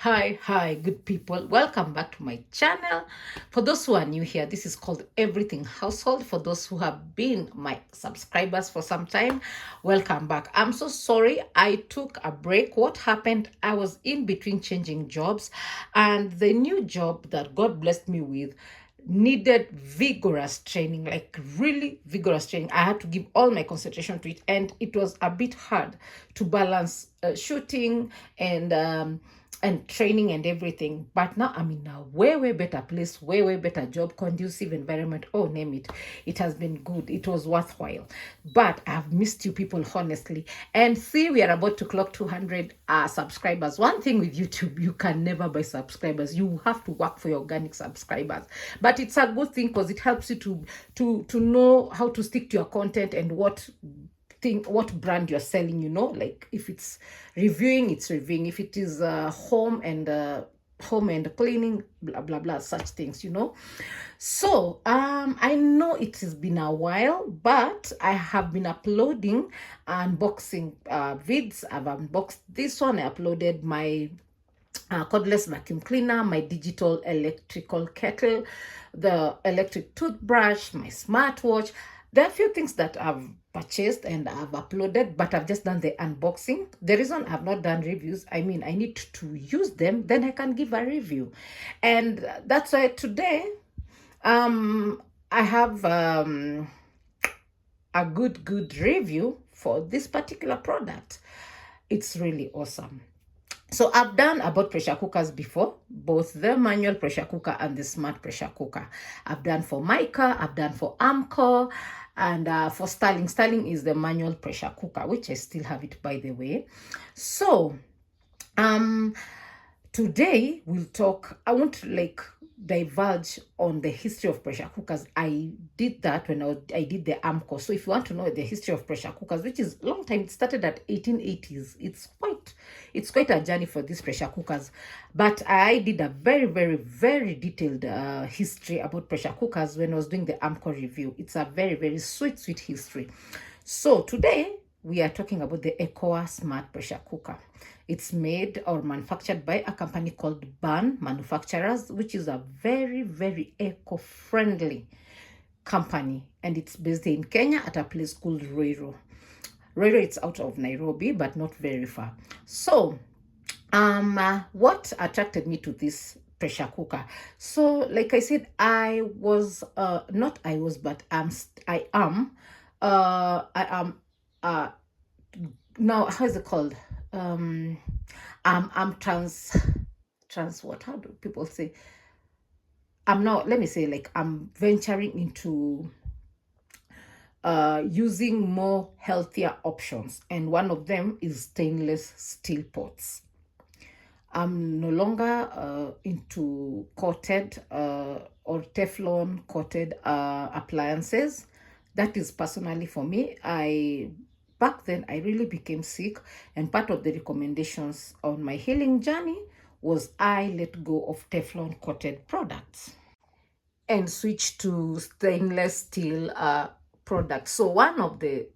Hi, good people. Welcome back to my channel. For those who are new here, this is called Everything Household. For those who have been my subscribers for some time, welcome back. I'm so sorry I took a break. What happened? I was in between changing jobs, and the new job that God blessed me with needed vigorous training, like really vigorous training. I had to give all my concentration to it, and it was a bit hard to balance shooting and training and everything. But now I'm in a way better place, way better job, conducive environment. Oh, name it. It has been good. It was worthwhile. But I've missed you people, honestly. And see, we are about to clock 200 subscribers. One thing with YouTube, you can never buy subscribers. You have to work for your organic subscribers. But it's a good thing because it helps you to know how to stick to your content and what brand you're selling, like if it's reviewing, it's reviewing. If it is home and cleaning, blah blah blah, such things. So I know it has been a while, but I have been uploading unboxing vids. I've unboxed this one. I uploaded my cordless vacuum cleaner, my digital electrical kettle, the electric toothbrush, my smartwatch. There are a few things that I've purchased and I've uploaded, but I've just done the unboxing. The reason I've not done reviews, I mean, I need to use them, then I can give a review. And that's why today I have a good review for this particular product. It's really awesome. So I've done about pressure cookers before, both the manual pressure cooker and the smart pressure cooker. I've done for Mica, I've done for Amcor, and for Starling. Starling is the manual pressure cooker, which I still have it, by the way. So today we'll talk, I want to divulge on the history of pressure cookers. I did that when I did the Amcor. So if you want to know the history of pressure cookers, which is a long time, it started at 1880s. It's quite a journey for these pressure cookers. But I did a very detailed history about pressure cookers when I was doing the Amcor review. It's a very sweet history. So today we are talking about the Ecoa Smart Pressure Cooker. It's made or manufactured by a company called Burn Manufacturers, which is a very eco-friendly company. And it's based in Kenya at a place called Ruiru. Ruiru, it's out of Nairobi, but not very far. So, what attracted me to this pressure cooker? So, like I said, I am now, how is it called? I'm trans what? How do people say? I'm now, let me say, like, I'm venturing into using more healthier options, and one of them is stainless steel pots. I'm no longer into coated or Teflon coated appliances. That is personally for me. Back then I really became sick, and part of the recommendations on my healing journey was I let go of Teflon coated products and switch to stainless steel products. So one of the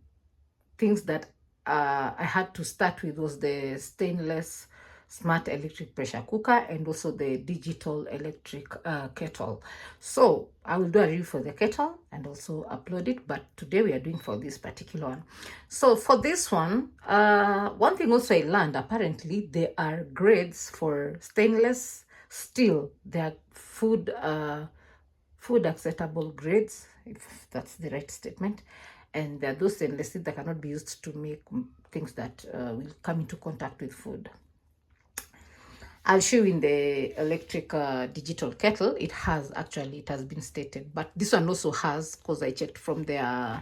things that I had to start with was the stainless smart electric pressure cooker and also the digital electric kettle. So I will do a review for the kettle and also upload it, but today we are doing for this particular one. So for this one, one thing also I learned, apparently there are grades for stainless steel. There are food acceptable grades, if that's the right statement. And there are those stainless steel that cannot be used to make things that will come into contact with food. I'll show you in the electric digital kettle. It has been stated, but this one also has, because I checked from their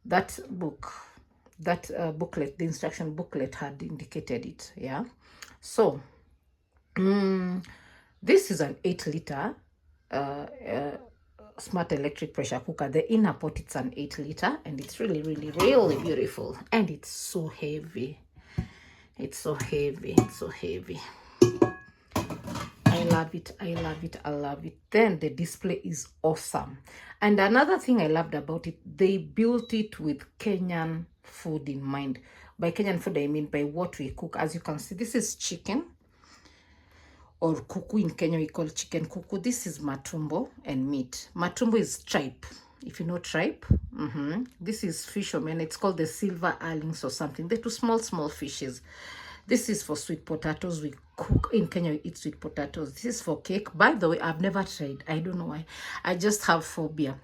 that booklet, the instruction booklet had indicated it. Yeah. So this is an 8-liter smart electric pressure cooker. The inner pot, it's an 8-liter, and it's really beautiful, and it's so heavy. It's so heavy. I love it. Then the display is awesome. And another thing I loved about it, they built it with Kenyan food in mind. By Kenyan food, I mean by what we cook. As you can see, this is chicken. or kuku. In Kenya we call chicken kuku. This is matumbo and meat. Matumbo is tripe, if you know tripe. This is fish omen. It's called the silver earlings or something. They're two small fishes. This is for sweet potatoes. We cook in Kenya, we eat sweet potatoes. This is for cake. By the way, I've never tried. I don't know why. I just have phobia.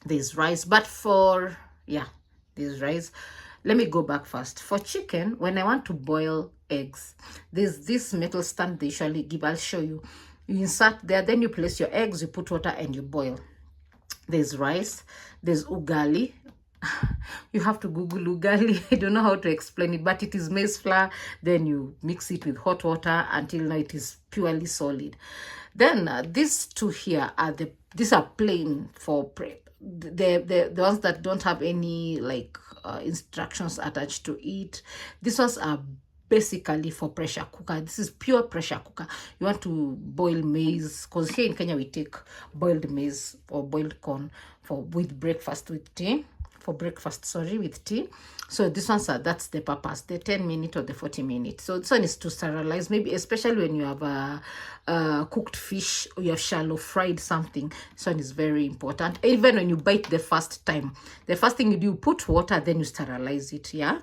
There's rice, but for, yeah, there's rice. Let me go back first. For chicken, when I want to boil eggs, there's this metal stand they usually give. I'll show you. You insert there, then you place your eggs, you put water, and you boil. There's rice, there's ugali. You have to Google ugali. I don't know how to explain it, but it is maize flour. Then you mix it with hot water until now it is purely solid. Then these two here are these are plain for the ones that don't have any like instructions attached to it. These ones are basically for pressure cooker. This is pure pressure cooker. You want to boil maize, because here in Kenya we take boiled maize or boiled corn with breakfast with tea. For breakfast, sorry, with tea. So this one's that's the purpose, the 10-minute or the 40-minute. So this one is to sterilize, maybe especially when you have a cooked fish or you have shallow fried something. This one is very important. Even when you bite the first time, the first thing you do, you put water, then you sterilize it. Yeah.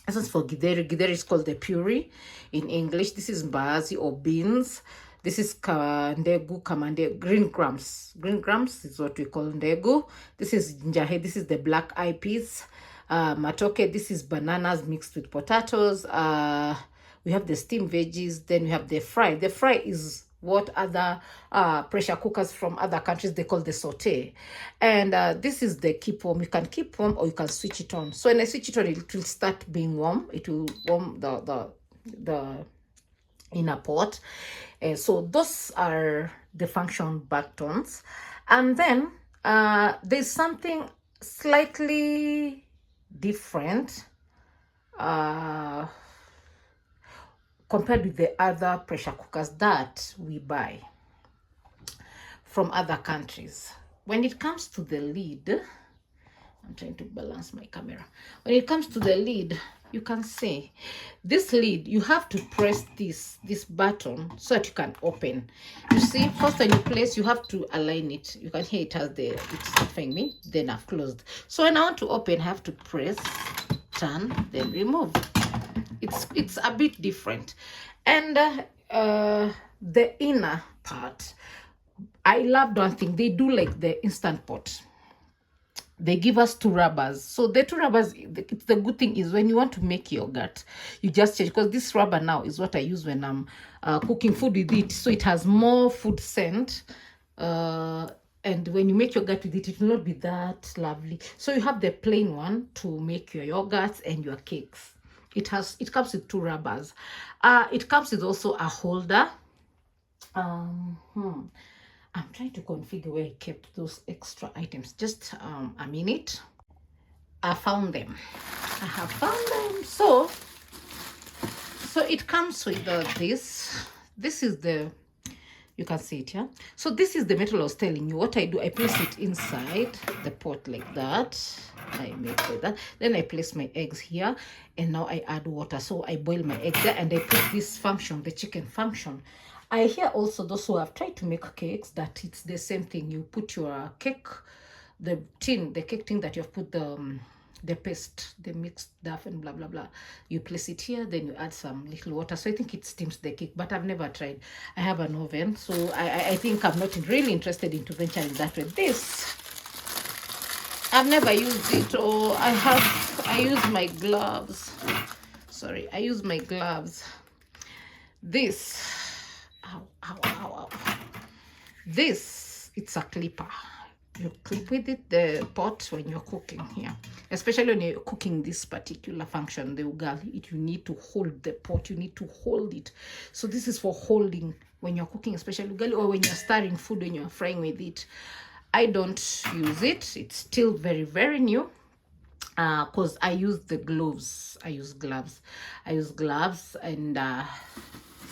This is for githeri. Githeri is called the puree in English. This is mbaazi or beans. This is ndegu, kamande, green grams. Green grams is what we call ndegu. This is njahe. This is the black eyed peas. Matoke. This is bananas mixed with potatoes. We have the steamed veggies. Then we have the fry. The fry is what other pressure cookers from other countries they call the saute. And this is the keep warm. You can keep warm or you can switch it on. So when I switch it on, it will start being warm. It will warm the inner pot. So those are the function buttons. And then there's something slightly different compared with the other pressure cookers that we buy from other countries. When it comes to the lid, I'm trying to balance my camera. When it comes to the lid, you can see this lid, you have to press this button so that you can open. You see, first when you place, you have to align it. You can hear it has it's notifying me, then I've closed. So when I want to open, I have to press, turn, then remove. It's a bit different. And the inner part, I love one thing. They do like the Instant Pot. They give us 2 rubbers. So the 2 rubbers, the good thing is when you want to make yogurt, you just change, because this rubber now is what I use when I'm cooking food with it. So it has more food scent. And when you make yogurt with it, it will not be that lovely. So you have the plain one to make your yogurts and your cakes. It comes with 2 rubbers. It comes with also a holder. I'm trying to configure where I kept those extra items. Just a minute. I found them. I have found them. So it comes with this. This is the, you can see it, yeah? So this is the metal I was telling you. What I do, I place it inside the pot like that. I make like that. Then I place my eggs here. And now I add water. So I boil my eggs there. And I put this function, the chicken function. I hear also those who have tried to make cakes that it's the same thing. You put your cake, the cake tin that you have put the paste, the mixed stuff and blah, blah, blah. You place it here, then you add some little water. So I think it steams the cake, but I've never tried. I have an oven, so I think I'm not really interested into venturing that way. This, I've never used it, or I use my gloves. Sorry, I use my gloves. This, ow. This, it's a clipper. You clip with it the pot when you're cooking here, especially when you're cooking this particular function, the ugali. You need to hold the pot, you need to hold it. So this is for holding when you're cooking, especially ugali, or when you're stirring food, when you're frying with it. I don't use it. It's still very, very new. Because I use the gloves. I use gloves, and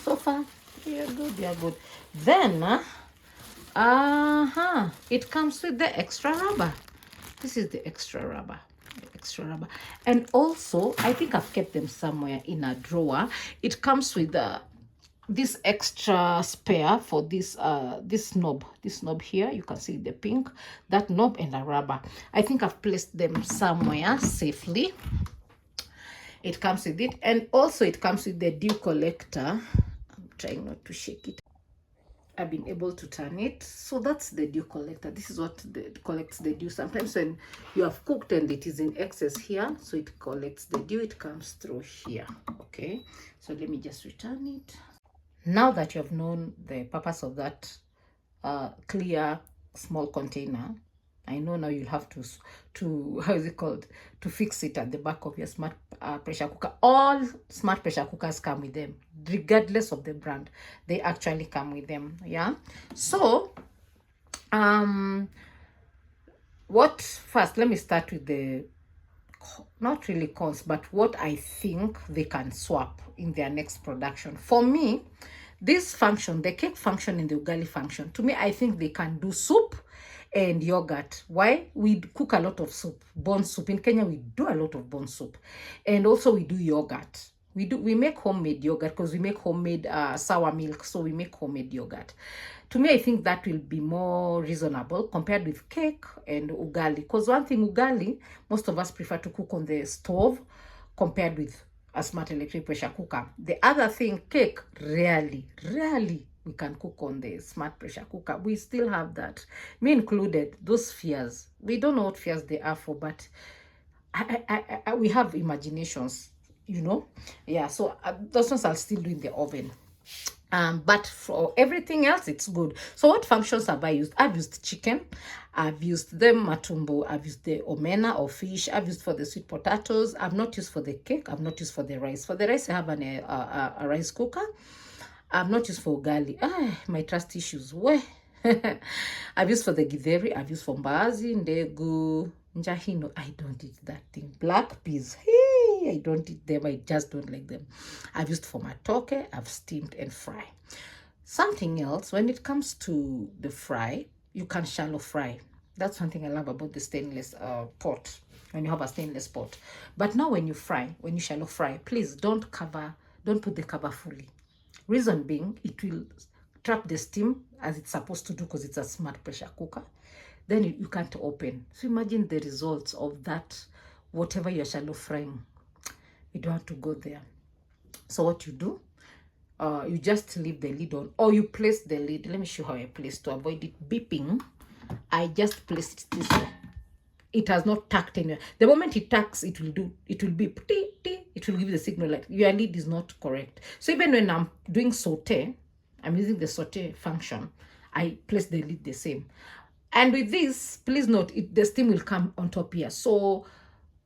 so far they are good. Then it comes with the extra rubber. This is the extra rubber. And also I think I've kept them somewhere in a drawer. It comes with this extra spare for this knob here. You can see the pink, that knob and a rubber. I think I've placed them somewhere safely. It comes with it, and also it comes with the dew collector. I'm trying not to shake it. I've been able to turn it. So that's the dew collector. This is what collects the dew. Sometimes when you have cooked and it is in excess here, so it collects the dew, it comes through here. Okay, so let me just return it. Now that you have known the purpose of that clear small container, I know now you'll have to how is it called, to fix it at the back of your smart pressure cooker. All smart pressure cookers come with them, regardless of the brand. They actually come with them. Yeah. So what first, let me start with the not really cons, but what I think they can swap in their next production. For me, this function, the cake function and the ugali function, to me, I think they can do soup and yogurt. Why? We cook a lot of soup, bone soup. In Kenya, we do a lot of bone soup. And also we do yogurt. We make homemade yogurt because we make homemade sour milk. So we make homemade yogurt. To me, I think that will be more reasonable compared with cake and ugali. Because one thing, ugali, most of us prefer to cook on the stove compared with a smart electric pressure cooker. The other thing, cake, rarely we can cook on the smart pressure cooker. We still have that, me included, those fears. We don't know what fears they are for, but we have imaginations, you know. Yeah, so those ones I'll still do in the oven. But for everything else, it's good. So what functions have I used? I've used chicken, I've used the matumbo, I've used the omena or fish, I've used for the sweet potatoes. I've not used for the cake, I've not used for the rice. For the rice, I have a rice cooker. I've not used for ugali. My trust issues. Where? I've used for the githeri, I've used for mbaazi, ndegu, njahino. I don't eat that thing. Black peas. Hey, I don't eat them. I just don't like them. I've used for matoke. I've steamed and fry. Something else, when it comes to the fry, you can shallow fry. That's one thing I love about the stainless pot, when you have a stainless pot. But now when you shallow fry, please don't put the cover fully. Reason being, it will trap the steam as it's supposed to do because it's a smart pressure cooker. Then you can't open. So imagine the results of that, whatever you're shallow frying. You don't have to go there. So what you do, you just leave the lid on, or you place the lid. Let me show how I place to avoid it beeping. I just place it this way. It has not tacked anywhere. The moment it tacks, it will beep. It will give the signal like your lid is not correct. So even when I'm doing saute, I'm using the saute function, I place the lid the same. And with this, please note, the steam will come on top here. So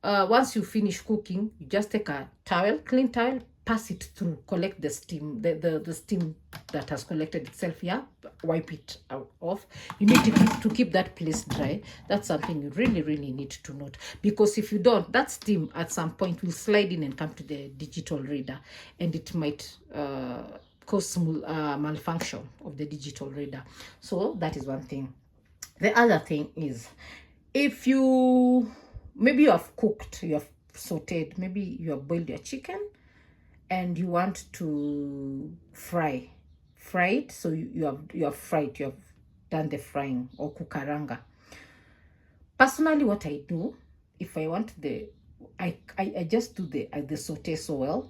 once you finish cooking, you just take a towel, clean towel, pass it through, collect the steam, the steam that has collected itself here, wipe it off. You need to keep that place dry. That's something you really need to note, because if you don't, that steam at some point will slide in and come to the digital reader, and it might cause malfunction of the digital reader. So that is one thing. The other thing is, if maybe you have cooked, you have sauteed, maybe you have boiled your chicken and you want to fry it. So you have fried, you have done the frying or kukaranga. Personally, what I do, if I want I just do the saute so well,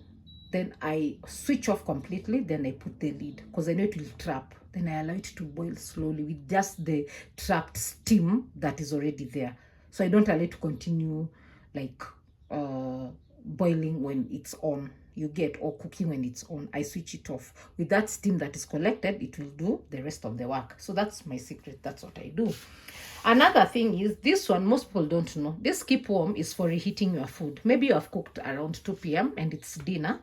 then I switch off completely, then I put the lid because I know it will trap. Then I allow it to boil slowly with just the trapped steam that is already there. So I don't allow it to continue like boiling when it's on, or cooking when it's on. I switch it off. With that steam that is collected, it will do the rest of the work. So that's my secret. That's what I do. Another thing is, this one, most people don't know. This keep warm is for reheating your food. Maybe you have cooked around 2 p.m. and it's dinner.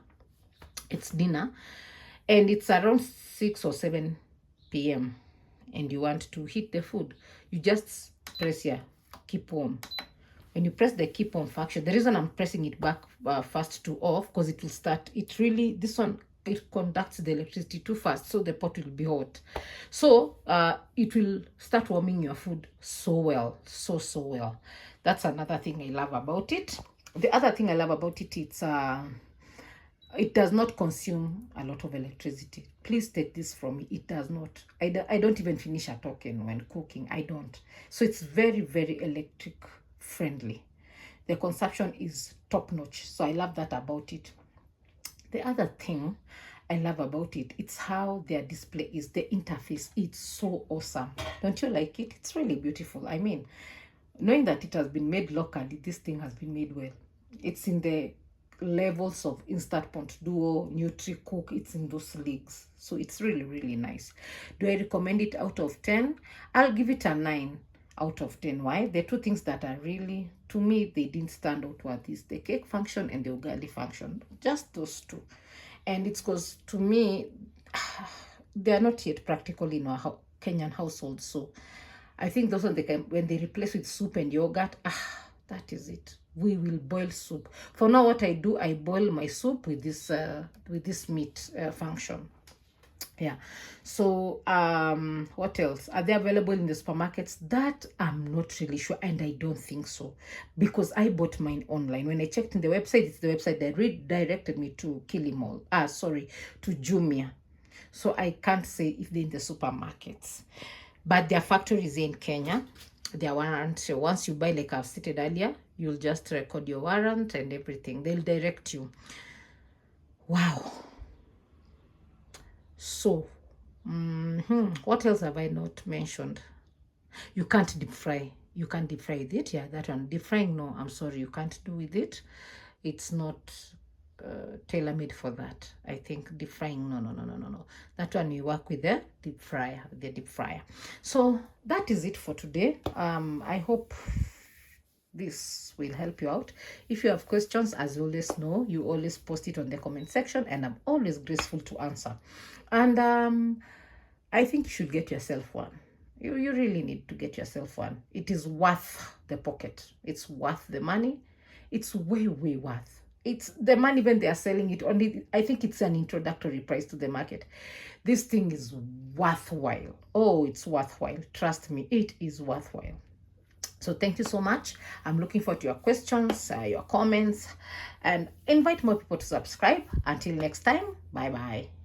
And it's around 6 or 7 p.m. and you want to heat the food. You just press here, keep warm. When you press the keep warm function, the reason I'm pressing it back first to off, because it will start, this one, it conducts the electricity too fast, so the pot will be hot. So it will start warming your food so well, so well. That's another thing I love about it. The other thing I love about it, it's It does not consume a lot of electricity. Please take this from me. It does not. I don't even finish a token when cooking. I don't. So it's very, very electric friendly. The consumption is top notch. So I love that about it. The other thing I love about it, it's how their display is, the interface. It's so awesome. Don't you like it? It's really beautiful. I mean, knowing that it has been made locally, this thing has been made well. It's in the levels of Instant Pot Duo, Nutri-Cook. It's in those leagues. So it's really, really nice. Do I recommend it out of 10? I'll give it a 9 out of 10. Why? The two things that are really, to me, they didn't stand out were this, the cake function and the ugali function. Just those two. And it's because, to me, they are not yet practical in our Kenyan household. So I think those are the kind, when they replace with soup and yogurt, that is it. We will boil soup. For now, what I do, I boil my soup with this meat function. Yeah. So what else? Are they available in the supermarkets? That I'm not really sure, and I don't think so, because I bought mine online. When I checked in the website, it's the website that redirected me to Kilimall. To Jumia. So I can't say if they're in the supermarkets. But their factory is in Kenya. Their warrant, once you buy, like I've stated earlier, you'll just record your warrant and everything. They'll direct you. Wow. So, what else have I not mentioned? You can't deep fry. You can't deep fry with it. Yeah, that one. Deep frying, no, I'm sorry, you can't do with it. It's not tailor-made for that. I think deep frying, no. That one you work with the deep fryer. So that is it for today. I hope this will help you out. If you have questions, as you always know, you always post it on the comment section, and I'm always graceful to answer. And I think you should get yourself one. You really need to get yourself one. It is worth the pocket. It's worth the money. It's way, way worth. It's the money when they are selling it only. I think it's an introductory price to the market. This thing is worthwhile. Oh, it's worthwhile. Trust me, it is worthwhile. So thank you so much. I'm looking forward to your questions, your comments, and invite more people to subscribe. Until next time, bye-bye.